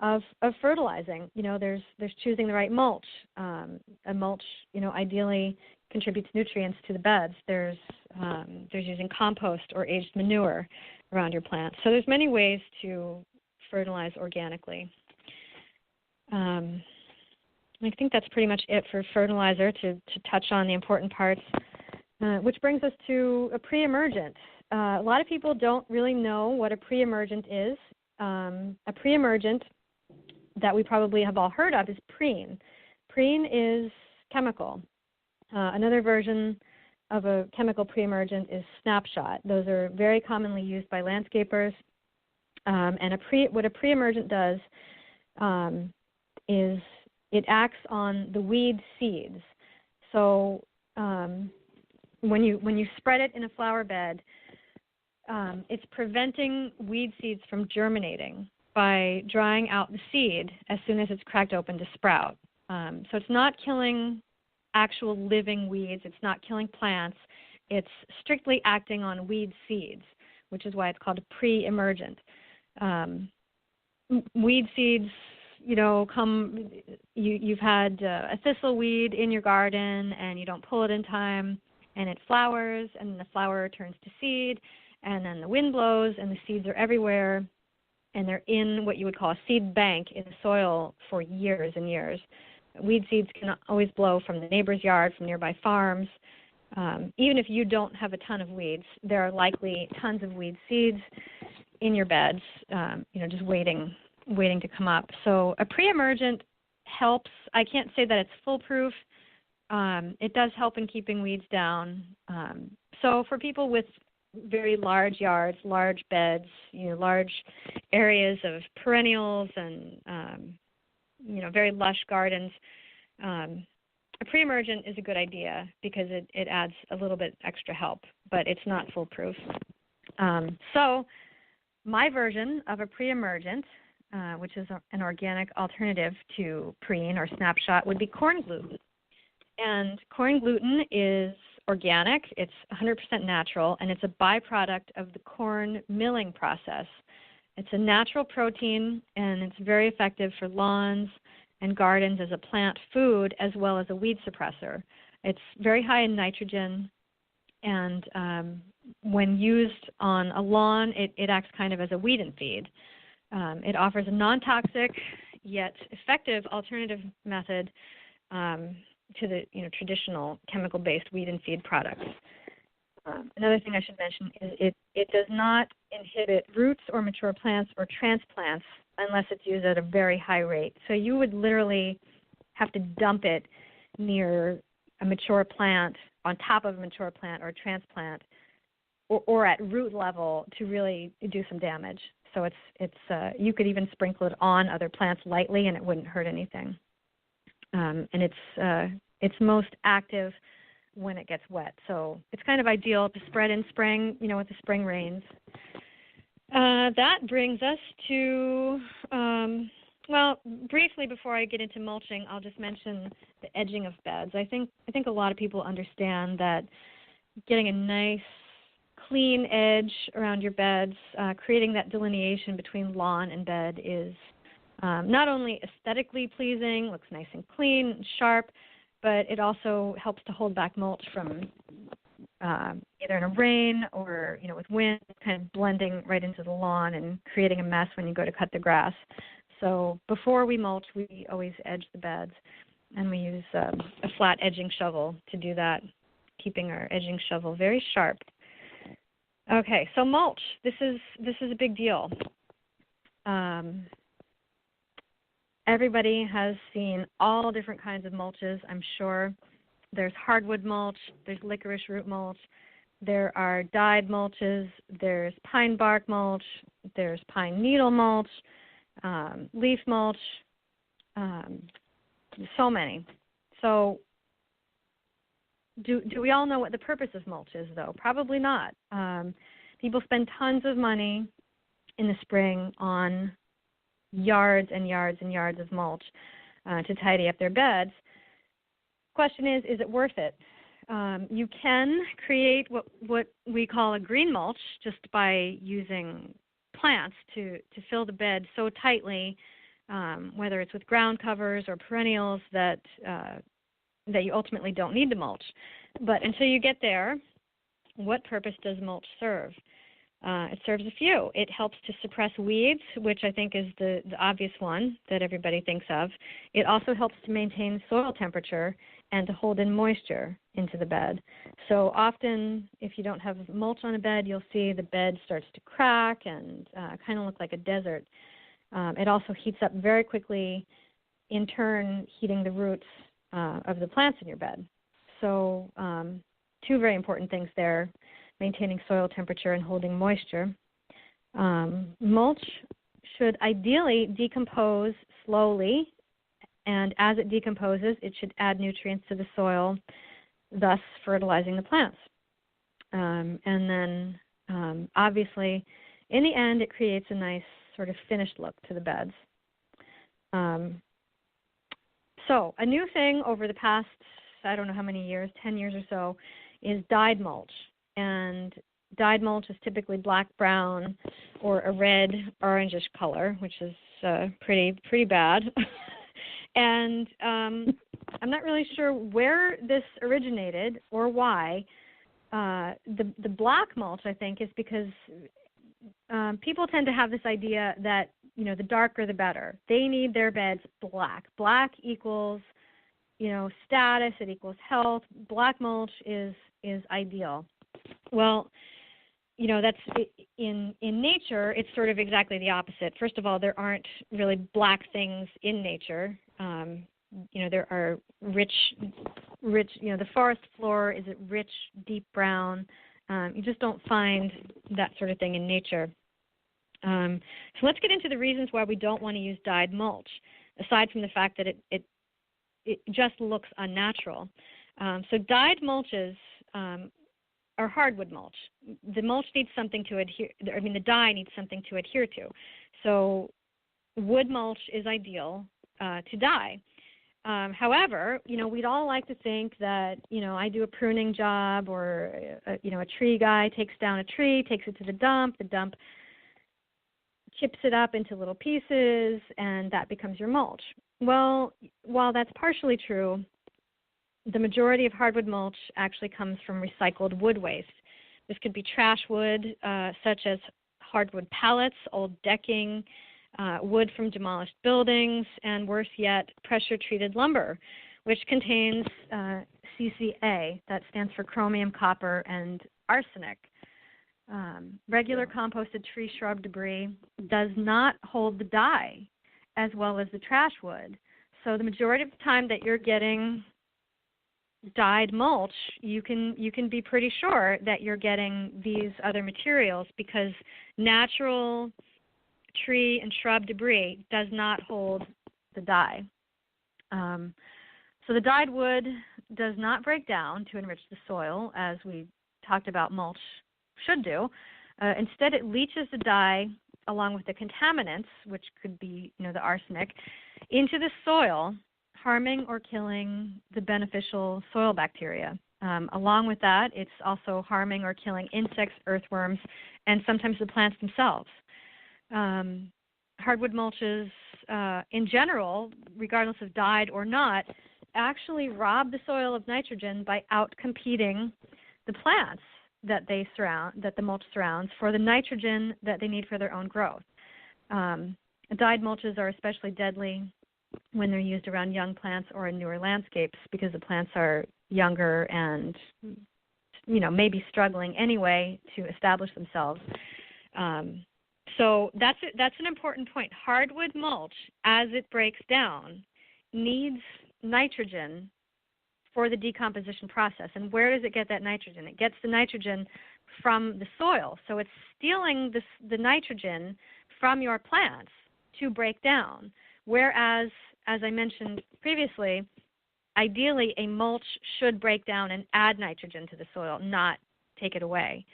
of fertilizing. There's choosing the right mulch. A mulch, ideally contributes nutrients to the beds. There's using compost or aged manure around your plants. So there's many ways to fertilize organically. I think that's pretty much it for fertilizer to touch on the important parts, which brings us to a pre-emergent. A lot of people don't really know what a pre-emergent is. A pre-emergent that we probably have all heard of is preen. Preen is chemical. Another version of a chemical pre-emergent is snapshot. Those are very commonly used by landscapers. And what a pre-emergent does is it acts on the weed seeds. So when you spread it in a flower bed, it's preventing weed seeds from germinating by drying out the seed as soon as it's cracked open to sprout. So it's not killing actual living weeds. It's not killing plants. It's strictly acting on weed seeds, which is why it's called a pre-emergent. Weed seeds, you've had a thistle weed in your garden and you don't pull it in time and it flowers and the flower turns to seed and then the wind blows and the seeds are everywhere and they're in what you would call a seed bank in the soil for years and years. Weed seeds can always blow from the neighbor's yard, from nearby farms. Even if you don't have a ton of weeds, there are likely tons of weed seeds in your beds, just waiting to come up. So a pre-emergent helps. I can't say that it's foolproof. It does help in keeping weeds down. So for people with very large yards, large beds, large areas of perennials and, very lush gardens, a pre-emergent is a good idea because it adds a little bit extra help, but it's not foolproof. So my version of a pre-emergent, which is an organic alternative to preen or snapshot, would be corn gluten. And corn gluten is organic, it's 100% natural, and it's a byproduct of the corn milling process. It's a natural protein, and it's very effective for lawns and gardens as a plant food as well as a weed suppressor. It's very high in nitrogen, and when used on a lawn, it acts kind of as a weed and feed. It offers a non-toxic yet effective alternative method to the traditional chemical-based weed and feed products. Another thing I should mention is it does not inhibit roots or mature plants or transplants unless it's used at a very high rate. So you would literally have to dump it near a mature plant, on top of a mature plant or transplant, or at root level to really do some damage. So it's you could even sprinkle it on other plants lightly and it wouldn't hurt anything. And it's most active when it gets wet. So it's kind of ideal to spread in spring, with the spring rains. That brings us to, briefly before I get into mulching, I'll just mention the edging of beds. I think a lot of people understand that getting a nice clean edge around your beds, creating that delineation between lawn and bed is not only aesthetically pleasing, looks nice and clean and sharp, but it also helps to hold back mulch from either in a rain or with wind, kind of blending right into the lawn and creating a mess when you go to cut the grass. So before we mulch, we always edge the beds, and we use a flat edging shovel to do that, keeping our edging shovel very sharp. Okay, so mulch. This is a big deal. Everybody has seen all different kinds of mulches, I'm sure. There's hardwood mulch, there's licorice root mulch, there are dyed mulches, there's pine bark mulch, there's pine needle mulch, leaf mulch, So many. So do we all know what the purpose of mulch is, though? Probably not. People spend tons of money in the spring on yards and yards and yards of mulch to tidy up their beds. Question is it worth it? You can create what we call a green mulch just by using plants to fill the bed so tightly, whether it's with ground covers or perennials, that you ultimately don't need the mulch. But until you get there, what purpose does mulch serve? It serves a few. It helps to suppress weeds, which I think is the obvious one that everybody thinks of. It also helps to maintain soil temperature and to hold in moisture into the bed. So often, if you don't have mulch on a bed, you'll see the bed starts to crack and kind of look like a desert. It also heats up very quickly, in turn heating the roots of the plants in your bed. So two very important things there: maintaining soil temperature and holding moisture. Mulch should ideally decompose slowly, and as it decomposes, it should add nutrients to the soil, thus fertilizing the plants. And then, obviously, in the end, it creates a nice sort of finished look to the beds. So a new thing over the past, I don't know how many years, 10 years or so, is dyed mulch. And dyed mulch is typically black-brown or a red, orangish color, which is pretty bad. And I'm not really sure where this originated or why. The black mulch, I think, is because people tend to have this idea that, the darker the better. They need their beds black. Black equals, status. It equals health. Black mulch is ideal. Well, that's in nature. It's sort of exactly the opposite. First of all, there aren't really black things in nature. There are rich. The forest floor is a rich, deep brown. You just don't find that sort of thing in nature. So let's get into the reasons why we don't want to use dyed mulch, aside from the fact that it just looks unnatural. So dyed mulches are hardwood mulch. The mulch needs something to adhere. The dye needs something to adhere to. So wood mulch is ideal to dye. However, we'd all like to think that, I do a pruning job, or, a tree guy takes down a tree, takes it to the dump chips it up into little pieces, and that becomes your mulch. Well, while that's partially true, the majority of hardwood mulch actually comes from recycled wood waste. This could be trash wood, such as hardwood pallets, old decking, wood from demolished buildings, and worse yet, pressure-treated lumber, which contains CCA, that stands for chromium, copper, and arsenic. Regular composted tree shrub debris does not hold the dye as well as the trash wood. So the majority of the time that you're getting dyed mulch, you can be pretty sure that you're getting these other materials, because natural tree and shrub debris does not hold the dye. So the dyed wood does not break down to enrich the soil, as we talked about mulch should do. Instead, it leaches the dye along with the contaminants, which could be, the arsenic, into the soil, harming or killing the beneficial soil bacteria. Along with that, it's also harming or killing insects, earthworms, and sometimes the plants themselves. Hardwood mulches, in general, regardless of dyed or not, actually rob the soil of nitrogen by outcompeting the plants that the mulch surrounds for the nitrogen that they need for their own growth. Dyed mulches are especially deadly when they're used around young plants or in newer landscapes, because the plants are younger and, maybe struggling anyway to establish themselves. So that's an important point. Hardwood mulch, as it breaks down, needs nitrogen for the decomposition process. And where does it get that nitrogen? It gets the nitrogen from the soil. So it's stealing the nitrogen from your plants to break down. Whereas as I mentioned previously, ideally a mulch should break down and add nitrogen to the soil, not take it away.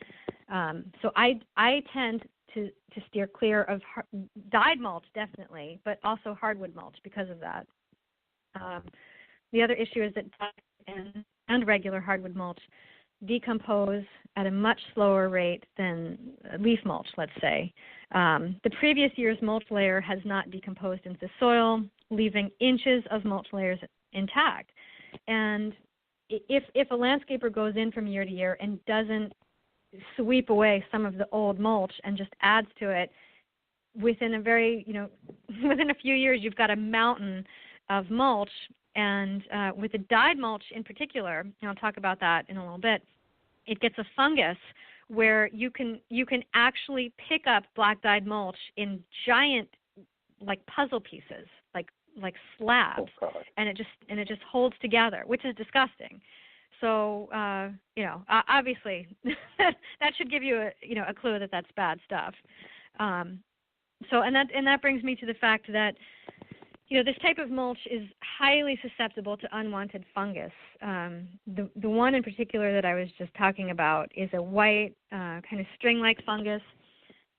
So I tend to steer clear of dyed mulch, definitely, but also hardwood mulch because of that. The other issue is that dyed and regular hardwood mulch decompose at a much slower rate than leaf mulch, let's say. The previous year's mulch layer has not decomposed into the soil, leaving inches of mulch layers intact. And if a landscaper goes in from year to year and doesn't sweep away some of the old mulch and just adds to it, within a few years, you've got a mountain of mulch. And with the dyed mulch in particular, and I'll talk about that in a little bit, it gets a fungus where you can actually pick up black dyed mulch in giant, like puzzle pieces, like slabs, and it just holds together, which is disgusting. So obviously that should give you a clue that that's bad stuff. So that brings me to the fact that this type of mulch is highly susceptible to unwanted fungus. The one in particular that I was just talking about is a white kind of string-like fungus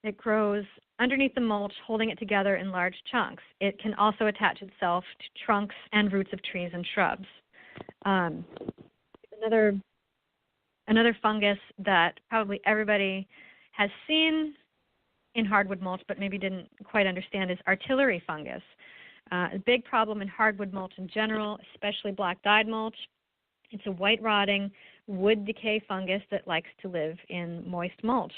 that grows underneath the mulch, holding it together in large chunks. It can also attach itself to trunks and roots of trees and shrubs. Another fungus that probably everybody has seen in hardwood mulch but maybe didn't quite understand is artillery fungus. A big problem in hardwood mulch in general, especially black dyed mulch. It's a white rotting wood decay fungus that likes to live in moist mulch.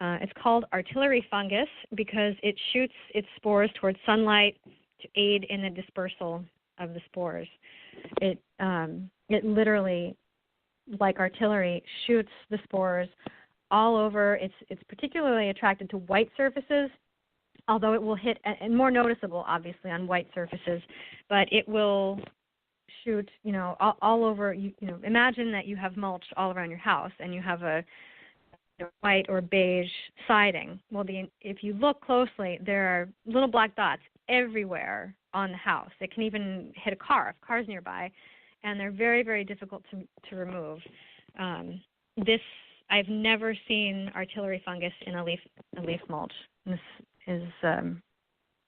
It's called artillery fungus because it shoots its spores towards sunlight to aid in the dispersal of the spores. It literally, like artillery, shoots the spores all over. It's particularly attracted to white surfaces, although it will hit, and more noticeable, obviously, on white surfaces, but it will shoot, all over. Imagine that you have mulch all around your house, and you have a white or beige siding. Well, if you look closely, there are little black dots everywhere on the house. It can even hit a car if a car's nearby, and they're very, very difficult to remove. I've never seen artillery fungus in a leaf mulch. This is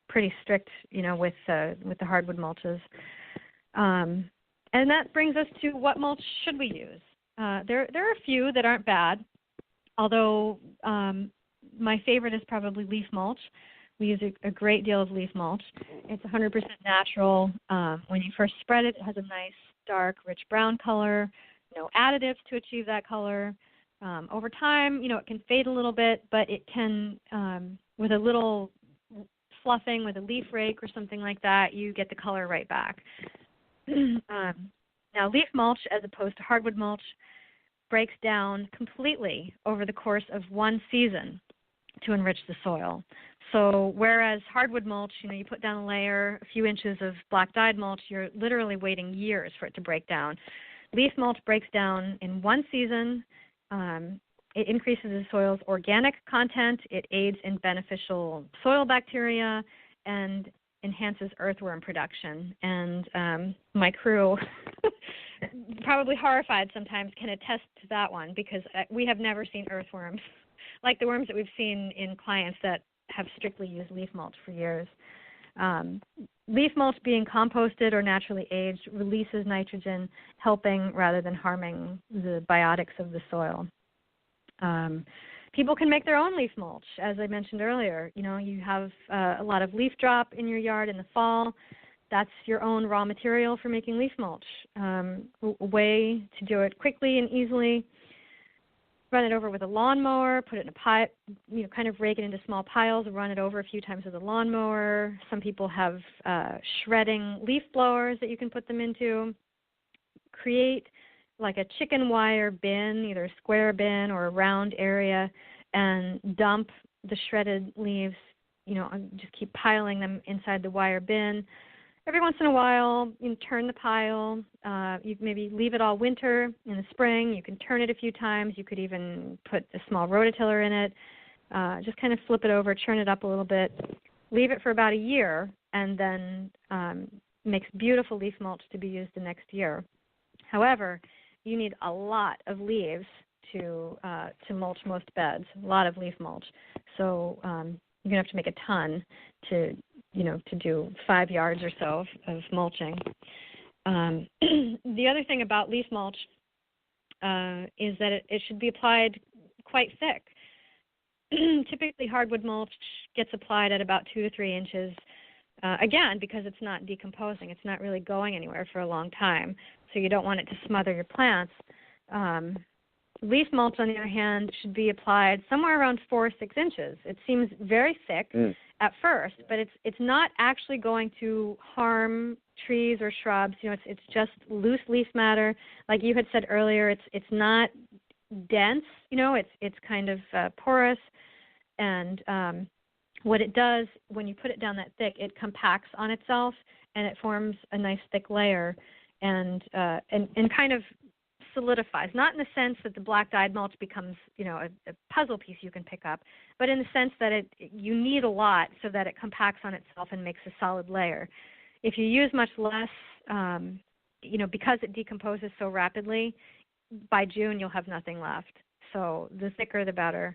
pretty strict, with the hardwood mulches. And that brings us to what mulch should we use? There are a few that aren't bad, although my favorite is probably leaf mulch. We use a great deal of leaf mulch. It's 100% natural. When you first spread it, it has a nice, dark, rich brown color. No additives to achieve that color. Over time, it can fade a little bit, but it can, with a little fluffing with a leaf rake or something like that, you get the color right back. Now, leaf mulch, as opposed to hardwood mulch, breaks down completely over the course of one season to enrich the soil. So whereas hardwood mulch, you put down a layer, a few inches of black dyed mulch, you're literally waiting years for it to break down. Leaf mulch breaks down in one season. It increases the soil's organic content. It aids in beneficial soil bacteria and enhances earthworm production. And my crew, probably horrified sometimes, can attest to that one because we have never seen earthworms like the worms that we've seen in clients that have strictly used leaf mulch for years. Leaf mulch, being composted or naturally aged, releases nitrogen, helping rather than harming the biotics of the soil. People can make their own leaf mulch, as I mentioned earlier. You have a lot of leaf drop in your yard in the fall. That's your own raw material for making leaf mulch. A way to do it quickly and easily: run it over with a lawnmower, put it in a pile, kind of rake it into small piles, run it over a few times with a lawnmower. Some people have shredding leaf blowers that you can put them into. Create like a chicken wire bin, either a square bin or a round area, and dump the shredded leaves, just keep piling them inside the wire bin. Every once in a while, you turn the pile. You maybe leave it all winter. In the spring, you can turn it a few times. You could even put a small rototiller in it. Just kind of flip it over, churn it up a little bit. Leave it for about a year, and then makes beautiful leaf mulch to be used the next year. However, you need a lot of leaves to mulch most beds, a lot of leaf mulch. So you're gonna have to make a ton to do 5 yards or so of mulching. The other thing about leaf mulch is that it should be applied quite thick. Typically, hardwood mulch gets applied at about 2 to 3 inches. Again, because it's not decomposing, it's not really going anywhere for a long time, so you don't want it to smother your plants. Leaf mulch, on the other hand, should be applied somewhere around 4 or 6 inches. It seems very thick at first, but it's not actually going to harm trees or shrubs. It's just loose leaf matter. Like you had said earlier, it's not dense. It's kind of porous, and what it does when you put it down that thick, it compacts on itself and it forms a nice thick layer, and kind of solidifies. Not in the sense that the black dyed mulch becomes a puzzle piece you can pick up, but in the sense that you need a lot so that it compacts on itself and makes a solid layer. If you use much less, because it decomposes so rapidly, by June you'll have nothing left. So the thicker the better.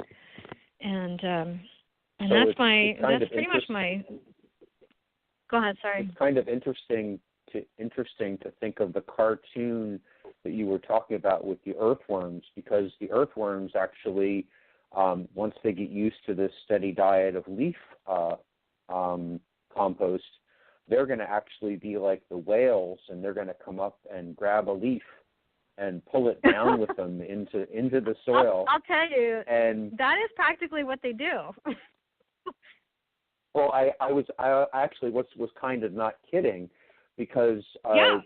And so that's pretty much my. Go ahead. Sorry. It's kind of interesting to think of the cartoon that you were talking about with the earthworms, because the earthworms actually, once they get used to this steady diet of leaf compost, they're going to actually be like the whales, and they're going to come up and grab a leaf and pull it down with them into the soil. I'll tell you, and that is practically what they do. Well, I actually was kind of not kidding, because I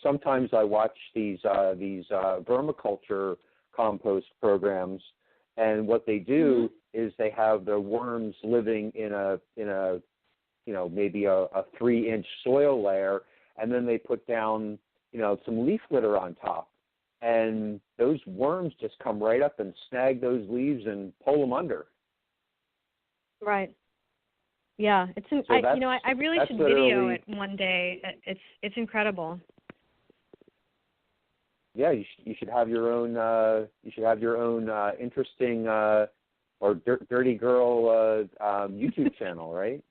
sometimes I watch these vermiculture compost programs, and what they do is they have the worms living in a maybe a 3-inch soil layer, and then they put down some leaf litter on top, and those worms just come right up and snag those leaves and pull them under. Right. Yeah, I really should video it one day. It's incredible. Yeah, you should have your own interesting or dirty girl YouTube channel, right?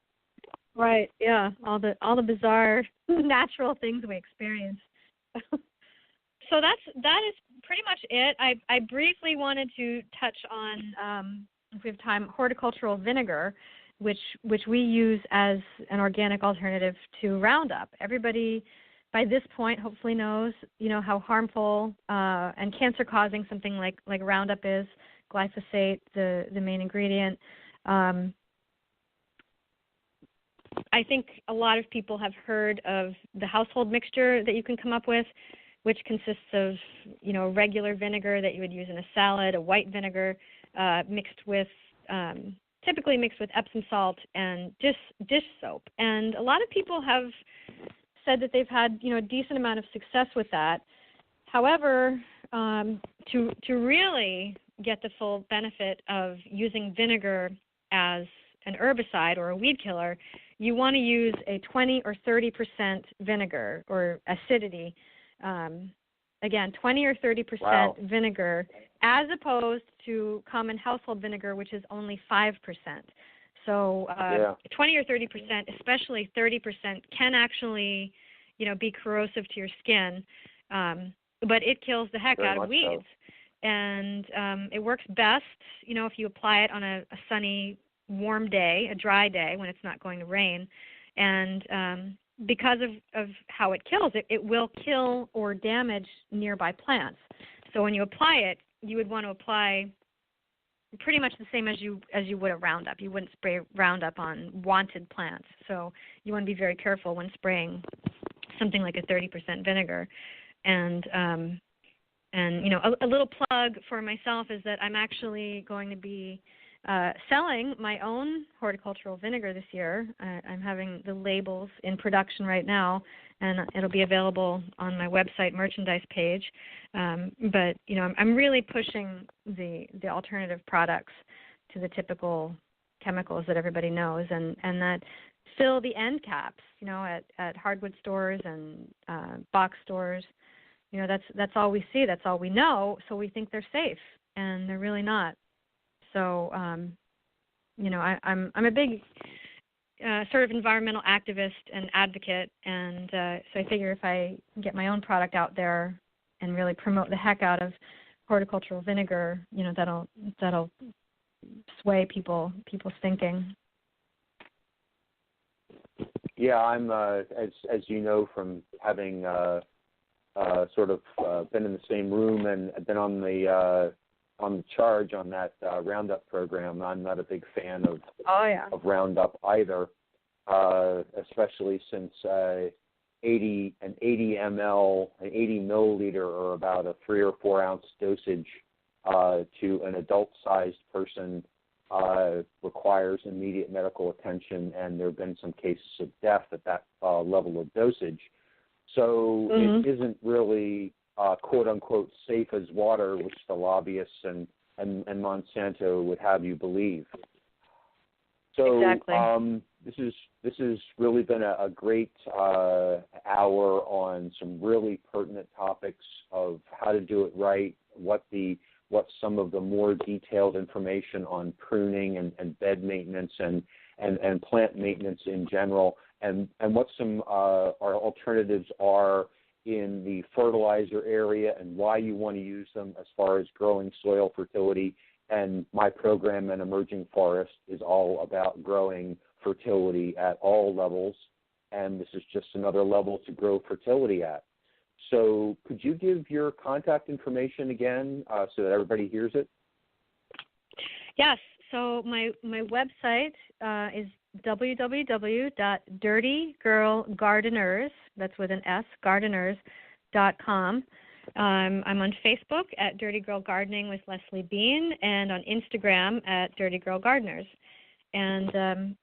Right. Yeah. All the bizarre natural things we experience. So that is pretty much it. I briefly wanted to touch on, if we have time, horticultural vinegar, which we use as an organic alternative to Roundup. Everybody by this point hopefully knows, how harmful and cancer-causing something like Roundup is. Glyphosate, the main ingredient. I think a lot of people have heard of the household mixture that you can come up with, which consists of, regular vinegar that you would use in a salad, a white vinegar typically mixed with Epsom salt and dish soap. And a lot of people have said that they've had, a decent amount of success with that. However, to really get the full benefit of using vinegar as an herbicide or a weed killer, you want to use a 20 or 30% vinegar or acidity. Again, 20 or 30% vinegar, as opposed to common household vinegar, which is only 5%. So 20 or 30%, especially 30%, can actually, be corrosive to your skin, but it kills the heck out of weeds. So. And it works best, if you apply it on a sunny, warm day, a dry day when it's not going to rain. And because of how it kills, it will kill or damage nearby plants. So when you apply it, you would want to apply pretty much the same as you would a Roundup. You wouldn't spray Roundup on wanted plants. So you want to be very careful when spraying something like a 30% vinegar. And a little plug for myself is that I'm actually going to be selling my own horticultural vinegar this year. I'm having the labels in production right now, and it'll be available on my website merchandise page. But I'm really pushing the alternative products to the typical chemicals that everybody knows, and that fill the end caps, at hardwood stores and box stores. That's all we see. That's all we know. So we think they're safe, and they're really not. So, I'm a big sort of environmental activist and advocate, and so I figure if I get my own product out there and really promote the heck out of horticultural vinegar, that'll sway people's thinking. Yeah, I'm as you know from having sort of been in the same room and been on the charge on that Roundup program. I'm not a big fan of Roundup either, especially since 80 ml, an 80 milliliter, or about a 3 or 4 ounce dosage to an adult-sized person requires immediate medical attention, and there have been some cases of death at that level of dosage. So it isn't really quote-unquote safe as water, which the lobbyists and Monsanto would have you believe. So exactly. This has really been a great hour on some really pertinent topics of how to do it right, what some of the more detailed information on pruning and bed maintenance and plant maintenance in general, and what some our alternatives are in the fertilizer area and why you want to use them as far as growing soil fertility. And my program in Emerging Forest is all about growing fertility at all levels, and this is just another level to grow fertility at. So could you give your contact information again so that everybody hears it? Yes. So my website is www.dirtygirlgardeners, that's with an S, gardeners.com. I'm on Facebook at Dirty Girl Gardening with Leslie Bean, and on Instagram at Dirty Girl Gardeners. And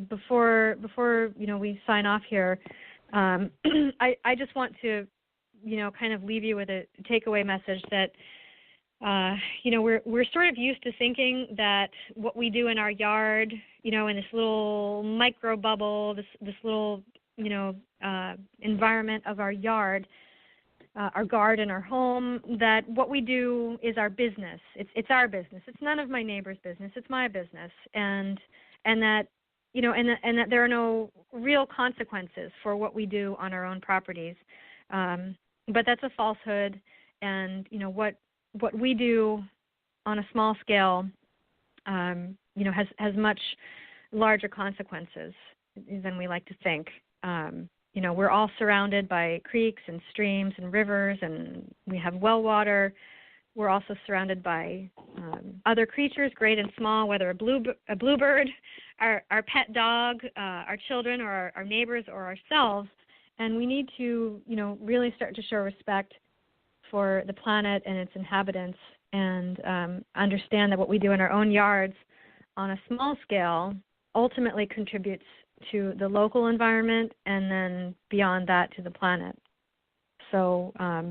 before we sign off here, I just want to kind of leave you with a takeaway message that we're sort of used to thinking that what we do in our yard, in this little micro bubble, this little environment of our yard, our garden, our home, that what we do is our business. It's our business. It's none of my neighbor's business. It's my business, and that and that there are no real consequences for what we do on our own properties. But that's a falsehood, and what we do on a small scale, has much larger consequences than we like to think. We're all surrounded by creeks and streams and rivers, and we have well water. We're also surrounded by other creatures, great and small, whether a bluebird, our pet dog, our children, or our neighbors, or ourselves. And we need to, really start to show respect for the planet and its inhabitants, and understand that what we do in our own yards on a small scale ultimately contributes to the local environment, and then beyond that to the planet. So, I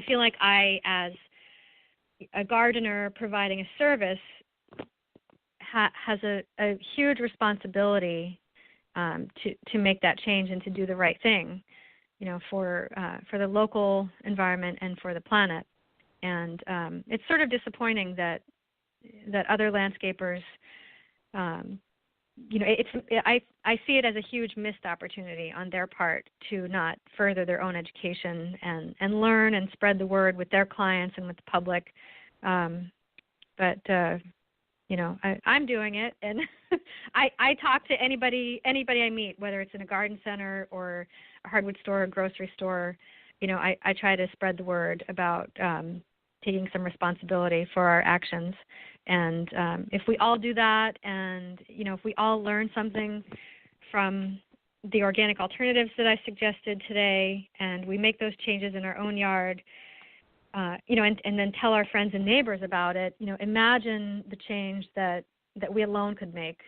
feel like I, as a gardener providing a service, has a huge responsibility to make that change and to do the right thing, for the local environment and for the planet. And it's sort of disappointing that other landscapers, I see it as a huge missed opportunity on their part to not further their own education and learn and spread the word with their clients and with the public. But I'm doing it, and I talk to anybody I meet, whether it's in a garden center or a hardwood store or grocery store. I try to spread the word about taking some responsibility for our actions. And if we all do that, and if we all learn something from the organic alternatives that I suggested today, and we make those changes in our own yard, and then tell our friends and neighbors about it, imagine the change that we alone could make.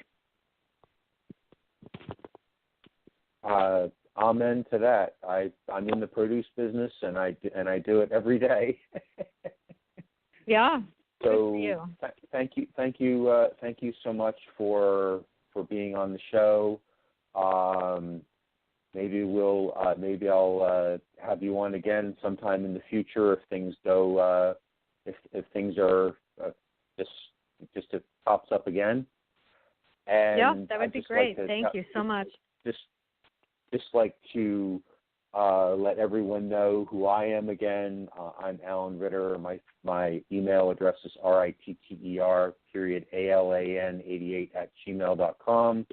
Amen to that. I'm in the produce business, and I do it every day. Yeah. So thank you so much for for being on the show. Maybe I'll have you on again sometime in the future if things go if things are just it pops up again. And yeah, that would be great. Thank you so much. Just like to let everyone know who I am again. I'm Alan Ritter. My email address is ritter_ALAN88@gmail.com.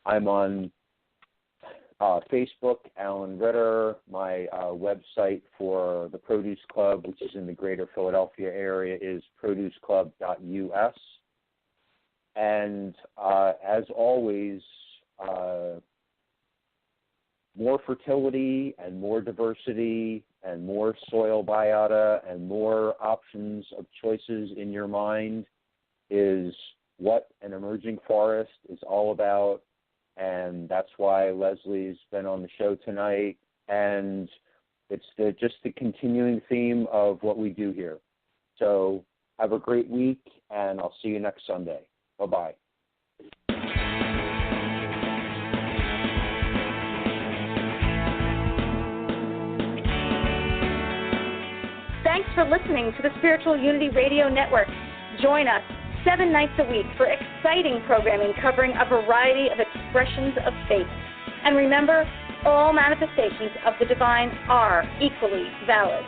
I'm on Facebook, Alan Ritter. My website for the Produce Club, which is in the greater Philadelphia area, is produceclub.us. And as always, more fertility and more diversity and more soil biota and more options of choices in your mind is what an emerging forest is all about. And that's why Leslie's been on the show tonight. And it's just the continuing theme of what we do here. So have a great week, and I'll see you next Sunday. Bye-bye. Thanks for listening to the Spiritual Unity Radio Network. Join us 7 nights a week for exciting programming covering a variety of expressions of faith. And remember, all manifestations of the divine are equally valid.